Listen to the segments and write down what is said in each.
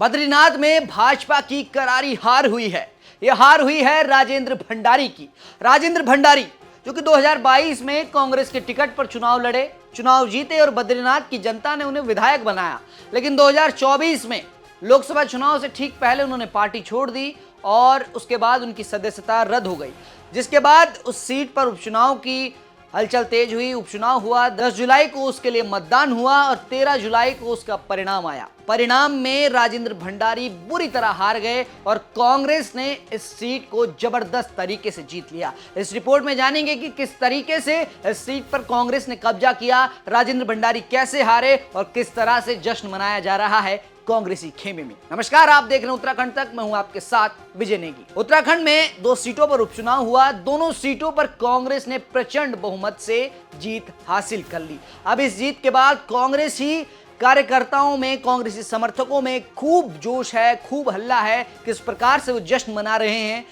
बद्रीनाथ में भाजपा की करारी हार हुई है। यह हार हुई है राजेंद्र भंडारी की। राजेंद्र भंडारी जो कि 2022 में कांग्रेस के टिकट पर चुनाव लड़े, चुनाव जीते और बद्रीनाथ की जनता ने उन्हें विधायक बनाया, लेकिन 2024 में लोकसभा चुनाव से ठीक पहले उन्होंने पार्टी छोड़ दी और उसके बाद उनकी सदस्यता रद्द हो गई, जिसके बाद उस सीट पर उपचुनाव की हलचल तेज हुई। उपचुनाव हुआ, 10 जुलाई को उसके लिए मतदान हुआ और 13 जुलाई को उसका परिणाम आया। परिणाम में राजेंद्र भंडारी बुरी तरह हार गए और कांग्रेस ने इस सीट को जबरदस्त तरीके से जीत लिया। इस रिपोर्ट में जानेंगे कि किस तरीके से इस सीट पर कांग्रेस ने कब्जा किया, राजेंद्र भंडारी कैसे हारे और किस तरह से जश्न मनाया जा रहा है कांग्रेसी खेमे में। नमस्कार, आप देख रहे हैं उत्तराखंड तक, मैं हूं आपके साथ विजय नेगी। उत्तराखंड में 2 सीटों पर उपचुनाव हुआ। दोनों सीटों पर कांग्रेस ने प्रचंड बहुमत से जीत हासिल कर ली। अब इस जीत के बाद कांग्रेसी कार्यकर्ताओं में, कांग्रेसी समर्थकों में खूब जोश है, खूब हल्ला है। किस प्रकार से वो जश्न मना रहे हैं,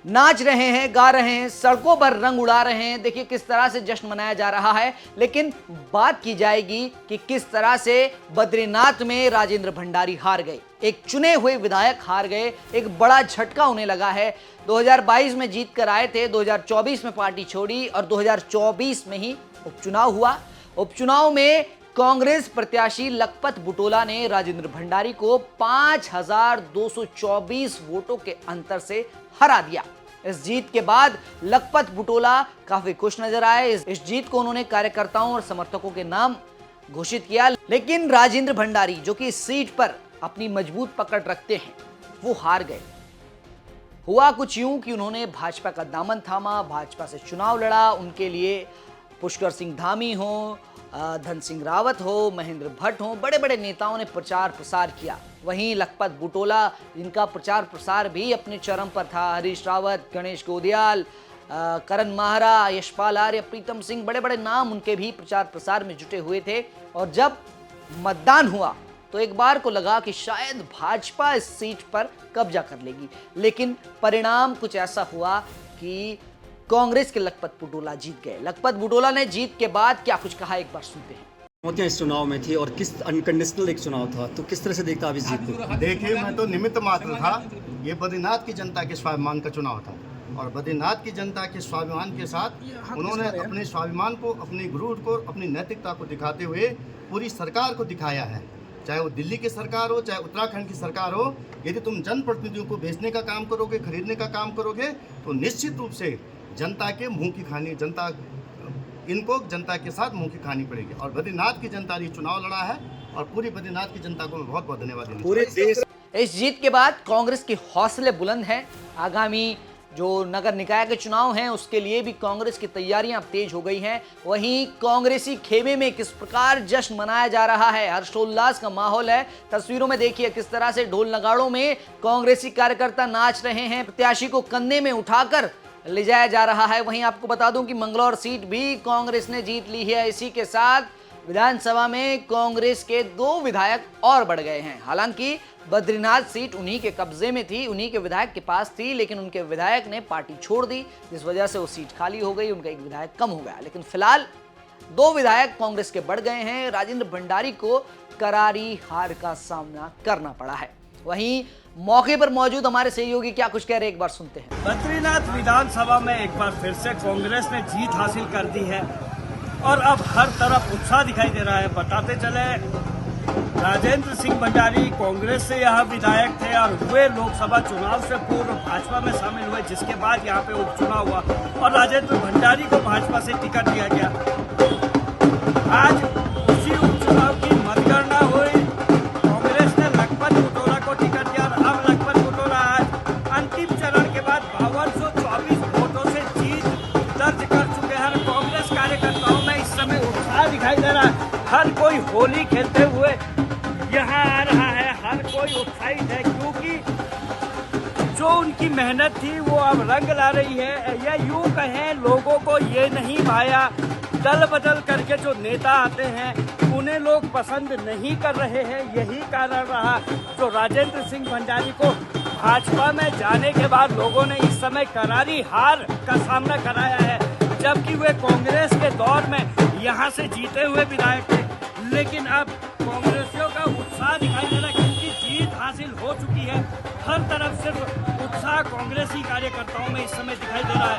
नाच रहे हैं, गा रहे हैं, सड़कों पर रंग उड़ा रहे हैं। देखिए किस तरह से जश्न मनाया जा रहा है। लेकिन बात की जाएगी कि किस तरह से बद्रीनाथ में राजेंद्र भंडारी हार गए, एक चुने हुए विधायक हार गए। एक बड़ा झटका उन्हें लगा है। 2022 में जीत कर आए थे, 2024 में पार्टी छोड़ी और 2024 में ही उपचुनाव हुआ। उपचुनाव में कांग्रेस प्रत्याशी लखपत बुटोला ने राजेंद्र भंडारी को 5224 वोटों के अंतर से हरा दिया। इस जीत के बाद लखपत बुटोला काफी खुश नजर आए। इस जीत को उन्होंने कार्यकर्ताओं और समर्थकों के नाम घोषित किया। लेकिन राजेंद्र भंडारी जो कि इस सीट पर अपनी मजबूत पकड़ रखते हैं, वो हार गए। हुआ कुछ यूं कि उन्होंने भाजपा का दामन थामा, भाजपा से चुनाव लड़ा। उनके लिए पुष्कर सिंह धामी हो, धन सिंह रावत हो, महेंद्र भट्ट हो, बड़े बड़े नेताओं ने प्रचार प्रसार किया। वहीं लखपत बुटोला, जिनका प्रचार प्रसार भी अपने चरम पर था, हरीश रावत, गणेश गोदियाल, करण माहरा, यशपाल आर्य, प्रीतम सिंह, बड़े बड़े नाम उनके भी प्रचार प्रसार में जुटे हुए थे। और जब मतदान हुआ तो एक बार को लगा कि शायद भाजपा इस सीट पर कब्जा कर लेगी, लेकिन परिणाम कुछ ऐसा हुआ कि कांग्रेस के लखपत बुटोला जीत गए। लखपत बुटोला ने जीत के बाद क्या कुछ कहा, एक बार सुनते हैं। चुनौतियां इस चुनाव में थी और किस अनकंडीशनल एक चुनाव था, तो किस तरह से देखता आप इस जीत को? देखिए, मैं तो निमित्त मात्र था। ये बद्रीनाथ की जनता के स्वाभिमान का चुनाव था और बद्रीनाथ की जनता के स्वाभिमान के साथ उन्होंने अपने स्वाभिमान को, अपनी गुरूर को, अपनी नैतिकता को दिखाते हुए पूरी सरकार को दिखाया है। चाहे वो दिल्ली की सरकार हो, चाहे उत्तराखंड की सरकार हो, यदि तुम जनप्रतिनिधियों को बेचने का काम करोगे, खरीदने का काम करोगे, तो निश्चित रूप से जनता के मुंह की खानी, इनको जनता के साथ मुंह की खानी पड़ेगी। और बद्रीनाथ की जनता ने चुनाव लड़ा है और पूरी बद्रीनाथ की जनता को मैं बहुत बहुत धन्यवाद देना। पूरे देश इस जीत के बाद कांग्रेस के हौसले बुलंद हैं। आगामी जो नगर निकाय के चुनाव हैं उसके लिए भी कांग्रेस की तैयारियां तेज हो गई हैं। वहीं कांग्रेसी खेमे में किस प्रकार जश्न मनाया जा रहा है, हर्षोल्लास का माहौल है। तस्वीरों में देखिए किस तरह से ढोल नगाड़ों में कांग्रेसी कार्यकर्ता नाच रहे हैं, प्रत्याशी को कंधे में उठाकर ले जाया जा रहा है। वहीं आपको बता दूं कि मंगलौर सीट भी कांग्रेस ने जीत ली है। इसी के साथ विधानसभा में कांग्रेस के 2 विधायक और बढ़ गए हैं। हालांकि बद्रीनाथ सीट उन्हीं के कब्जे में थी, उन्हीं के विधायक के पास थी, लेकिन उनके विधायक ने पार्टी छोड़ दी, जिस वजह से वो सीट खाली हो गई, उनका एक विधायक कम हो गया। लेकिन फिलहाल 2 विधायक कांग्रेस के बढ़ गए हैं। राजेंद्र भंडारी को करारी हार का सामना करना पड़ा है। वहीं मौके पर मौजूद हमारे सहयोगी क्या कुछ कह रहे हैं, एक बार सुनते हैं। बद्रीनाथ विधानसभा में एक बार फिर से कांग्रेस ने जीत हासिल कर दी है और अब हर तरफ उत्साह दिखाई दे रहा है। बताते चले, राजेंद्र सिंह भंडारी कांग्रेस से यहाँ विधायक थे और हुए लोकसभा चुनाव से पूर्व भाजपा में शामिल हुए, जिसके बाद यहाँ पे उपचुनाव हुआ और राजेंद्र भंडारी को भाजपा से टिकट दिया गया। आज उसी उपचुनाव की मतगणना हुई, कांग्रेस ने लखपत बुटोला को टिकट दिया और अब लखपत बुटोला आज अंतिम चरण के बाद 5224 वोटों से जीत दर्ज कर चुके हैं। कांग्रेस कार्यकर्ताओं में इस समय उत्साह दिखाई दे रहा है। हर कोई होली खेलते हुए यहाँ आ रहा है, हर कोई उत्साहित है, क्योंकि जो उनकी मेहनत थी वो अब रंग ला रही है। या यूं कहें, लोगों को ये नहीं भाया, दल बदल करके जो नेता आते हैं उन्हें लोग पसंद नहीं कर रहे हैं। यही कारण रहा जो राजेंद्र सिंह भंडारी को भाजपा में जाने के बाद लोगों ने इस समय करारी हार का सामना कराया है। जबकि वे कांग्रेस के दौर में यहाँ से जीते हुए विधायक थे, लेकिन अब कांग्रेसियों का उत्साह दिखाई दे रहा है, क्योंकि जीत हासिल हर तरफ सिर्फ उत्साह कांग्रेसी कार्यकर्ताओं में इस समय दिखाई दे रहा है।